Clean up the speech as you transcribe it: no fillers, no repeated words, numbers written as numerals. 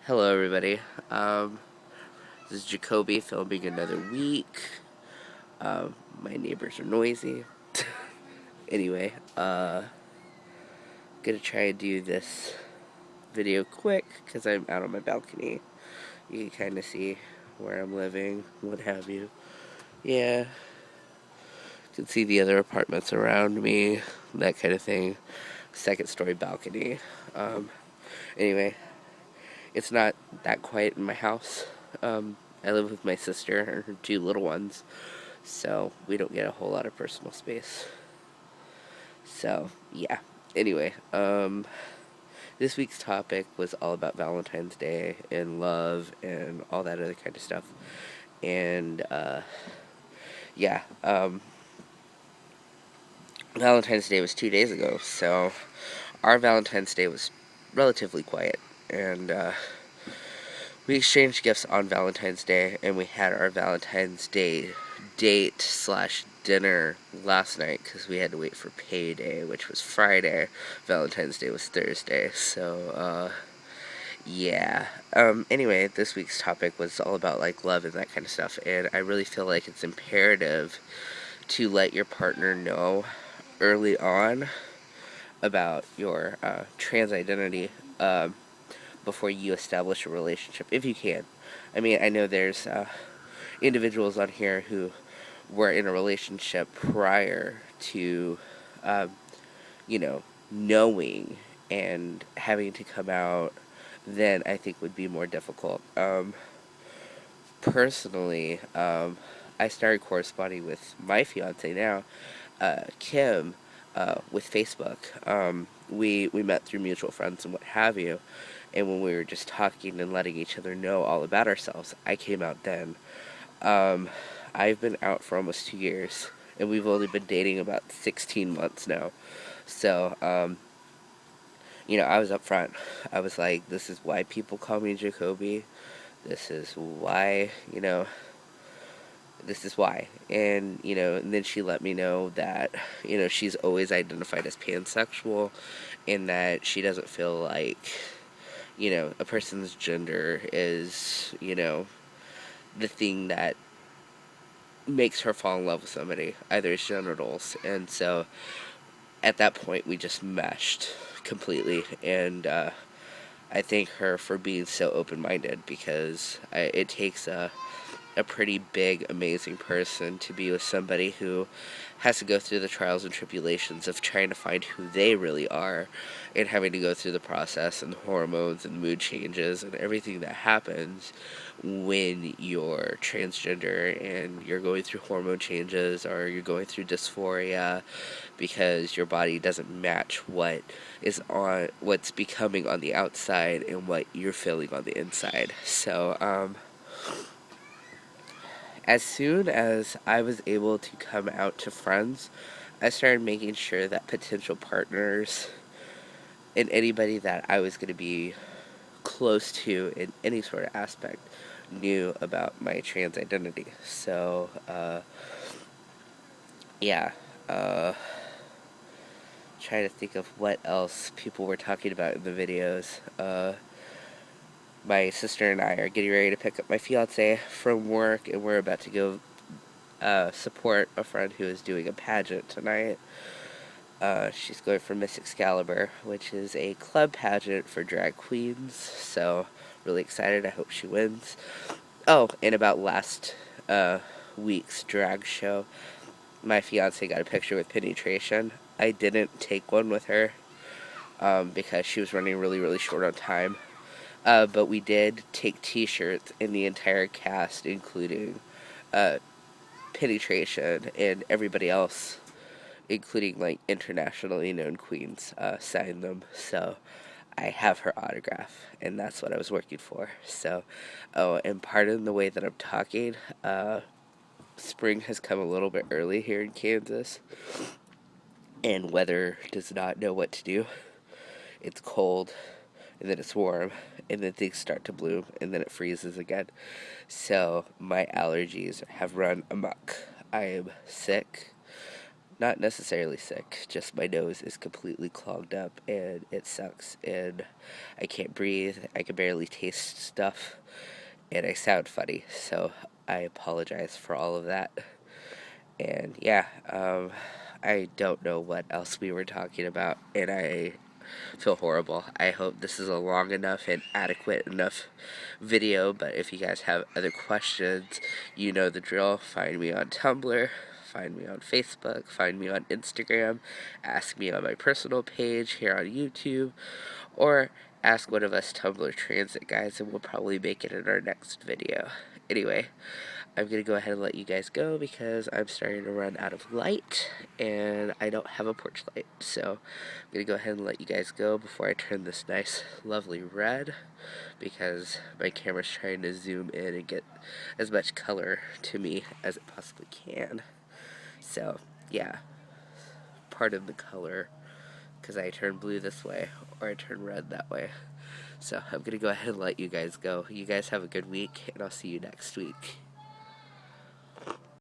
Hello, everybody. This is Jacoby filming another week. My neighbors are noisy. Anyway, gonna try and do this video quick because I'm out on my balcony. You can kind of see where I'm living, what have you. Yeah, you can see the other apartments around me, that kind of thing. Second story balcony. Um, anyway, it's not that quiet in my house. I live with my sister and her two little ones, so we don't get a whole lot of personal space. So, yeah. Anyway, this week's topic was all about Valentine's Day and love and all that other kind of stuff. And, yeah, Valentine's Day was 2 days ago, so our Valentine's Day was relatively quiet. And, we exchanged gifts on Valentine's Day, and we had our Valentine's Day date slash dinner last night because we had to wait for payday, which was Friday. Valentine's Day was Thursday, so yeah. Anyway, this week's topic was all about like love and that kind of stuff, and I really feel like it's imperative to let your partner know early on about your trans identity. Before you establish a relationship, if you can. I mean, I know there's individuals on here who were in a relationship prior to, um, you know, knowing and having to come out, then I think would be more difficult. Personally, I started corresponding with my fiance now, Kim, with Facebook. We met through mutual friends and what have you, and when we were just talking and letting each other know all about ourselves, I came out then. Um, I've been out for almost 2 years, and we've only been dating about 16 months now. So, I was up front. I was like, this is why people call me Jacoby. This is why, this is why. And then she let me know that, she's always identified as pansexual and that she doesn't feel like, a person's gender is, the thing that makes her fall in love with somebody, either his genitals. And so at that point, we just meshed completely. And I thank her for being so open minded because it takes a pretty big, amazing person to be with somebody who has to go through the trials and tribulations of trying to find who they really are and having to go through the process and the hormones and mood changes and everything that happens when you're transgender and you're going through hormone changes or you're going through dysphoria because your body doesn't match what's becoming on the outside and what you're feeling on the inside. So as soon as I was able to come out to friends, I started making sure that potential partners and anybody that I was going to be close to in any sort of aspect knew about my trans identity. So, yeah. Trying to think of what else people were talking about in the videos. My sister and I are getting ready to pick up my fiance from work, and we're about to go support a friend who is doing a pageant tonight. She's going for Miss Excalibur, which is a club pageant for drag queens. So, really excited. I hope she wins. Oh, and about last week's drag show, my fiance got a picture with Penetration. I didn't take one with her because she was running really, really short on time. But we did take T-shirts in the entire cast, including Penetration and everybody else, including like internationally known queens, signed them. So I have her autograph, and that's what I was working for. So, oh, and pardon the way that I'm talking. Spring has come a little bit early here in Kansas, and weather does not know what to do. It's cold, and then it's warm, and then things start to bloom, and then it freezes again. So my allergies have run amok. I am sick. Not necessarily sick, just my nose is completely clogged up and it sucks and I can't breathe, I can barely taste stuff, and I sound funny, so I apologize for all of that. And yeah, I don't know what else we were talking about, and I feel horrible. I hope this is a long enough and adequate enough video, but if you guys have other questions, you know the drill. Find me on Tumblr, find me on Facebook, find me on Instagram, ask me on my personal page here on YouTube, or ask one of us Tumblr Transit guys, and we'll probably make it in our next video. Anyway, I'm gonna go ahead and let you guys go because I'm starting to run out of light and I don't have a porch light. So I'm gonna go ahead and let you guys go before I turn this nice, lovely red, because my camera's trying to zoom in and get as much color to me as it possibly can. So yeah, part of the color, because I turn blue this way or I turn red that way. So I'm gonna go ahead and let you guys go. You guys have a good week, and I'll see you next week.